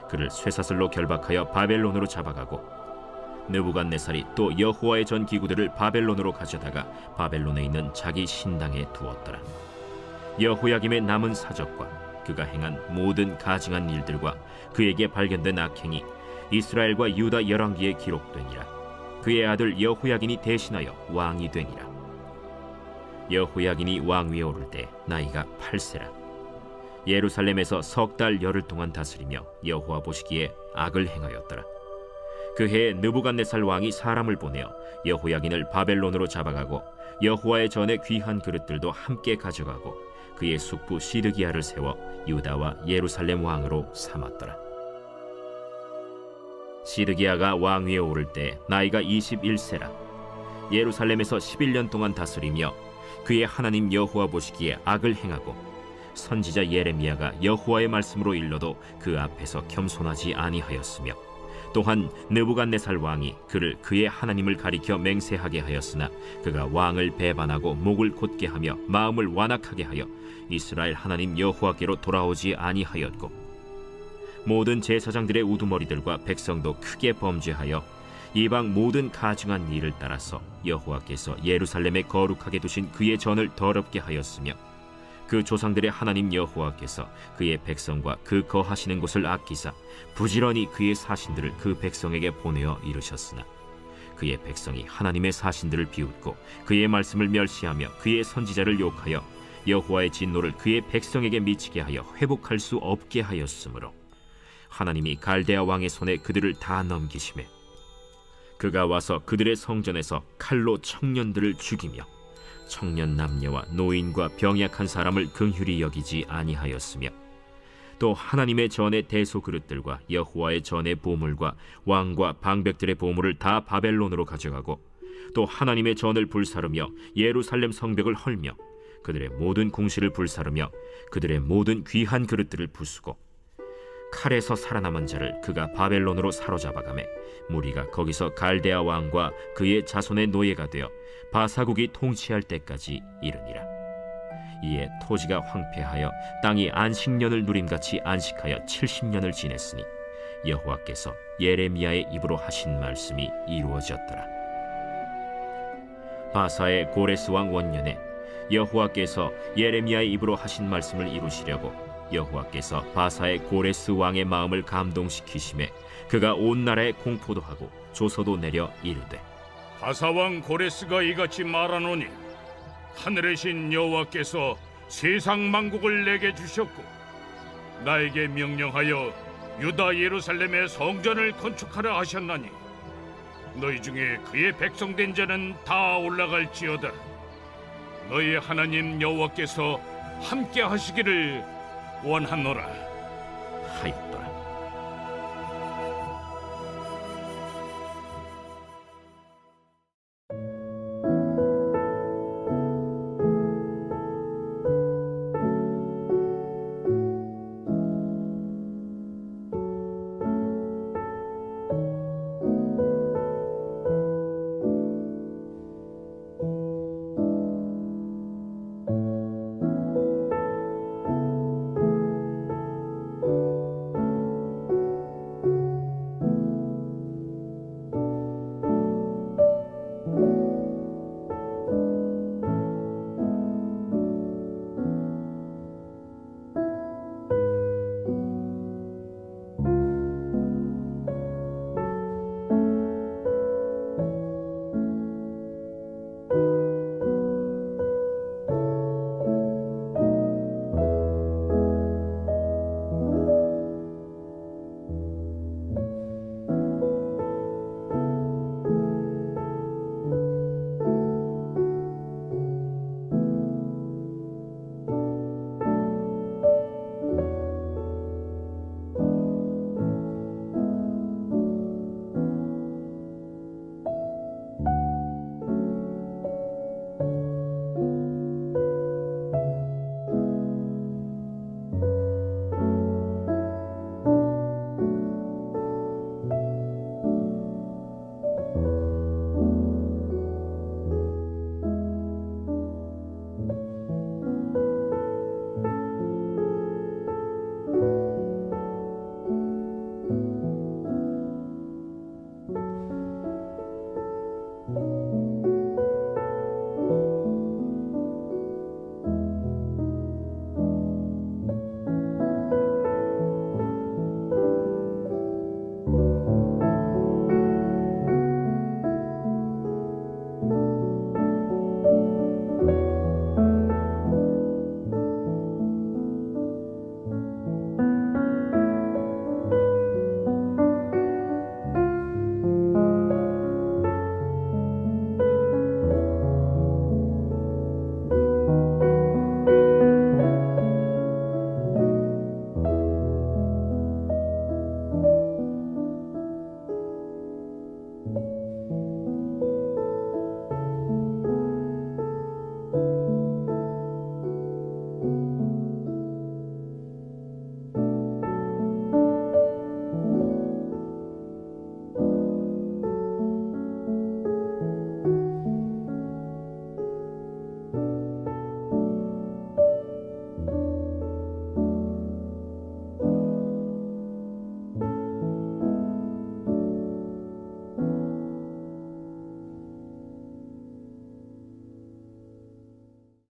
Speaker 1: 그를 쇠사슬로 결박하여 바벨론으로 잡아가고, 느부갓네살이 또 여호와의 전 기구들을 바벨론으로 가져다가 바벨론에 있는 자기 신당에 두었더라. 여호야김의 남은 사적과 그가 행한 모든 가증한 일들과 그에게 발견된 악행이 이스라엘과 유다 열왕기에 기록되니라. 그의 아들 여호야긴이 대신하여 왕이 되니라. 여호야긴이 왕위에 오를 때 나이가 8세라. 예루살렘에서 석 달 열흘 동안 다스리며 여호와 보시기에 악을 행하였더라. 그 해에 느부갓네살 왕이 사람을 보내어 여호야긴을 바벨론으로 잡아가고 여호와의 전에 귀한 그릇들도 함께 가져가고 그의 숙부 시드기야를 세워 유다와 예루살렘 왕으로 삼았더라. 시드기야가 왕위에 오를 때 나이가 21세라. 예루살렘에서 11년 동안 다스리며 그의 하나님 여호와 보시기에 악을 행하고 선지자 예레미야가 여호와의 말씀으로 일러도 그 앞에서 겸손하지 아니하였으며 또한 느부갓네살 왕이 그를 그의 하나님을 가리켜 맹세하게 하였으나 그가 왕을 배반하고 목을 곧게 하며 마음을 완악하게 하여 이스라엘 하나님 여호와께로 돌아오지 아니하였고 모든 제사장들의 우두머리들과 백성도 크게 범죄하여 이방 모든 가증한 일을 따라서 여호와께서 예루살렘에 거룩하게 두신 그의 전을 더럽게 하였으며 그 조상들의 하나님 여호와께서 그의 백성과 그 거하시는 곳을 아끼사 부지런히 그의 사신들을 그 백성에게 보내어 이르셨으나 그의 백성이 하나님의 사신들을 비웃고 그의 말씀을 멸시하며 그의 선지자를 욕하여 여호와의 진노를 그의 백성에게 미치게 하여 회복할 수 없게 하였으므로 하나님이 갈대아 왕의 손에 그들을 다 넘기시매 그가 와서 그들의 성전에서 칼로 청년들을 죽이며 청년 남녀와 노인과 병약한 사람을 긍휼히 여기지 아니하였으며 또 하나님의 전의 대소 그릇들과 여호와의 전의 보물과 왕과 방백들의 보물을 다 바벨론으로 가져가고 또 하나님의 전을 불사르며 예루살렘 성벽을 헐며 그들의 모든 궁시를 불사르며 그들의 모든 귀한 그릇들을 부수고 칼에서 살아남은 자를 그가 바벨론으로 사로잡아가매 무리가 거기서 갈대아 왕과 그의 자손의 노예가 되어 바사국이 통치할 때까지 이르니라. 이에 토지가 황폐하여 땅이 안식년을 누림같이 안식하여 70년을 지냈으니 여호와께서 예레미야의 입으로 하신 말씀이 이루어졌더라. 바사의 고레스 왕 원년에 여호와께서 예레미야의 입으로 하신 말씀을 이루시려고 여호와께서 바사의 고레스 왕의 마음을 감동시키심에 그가 온 나라에 공포도 하고 조서도 내려 이르되
Speaker 6: 바사왕 고레스가 이같이 말하노니 하늘의 신 여호와께서 세상 만국을 내게 주셨고 나에게 명령하여 유다 예루살렘의 성전을 건축하라 하셨나니 너희 중에 그의 백성된 자는 다 올라갈지어다. 너희 하나님 여호와께서 함께 하시기를 원하노라
Speaker 1: 하였더라.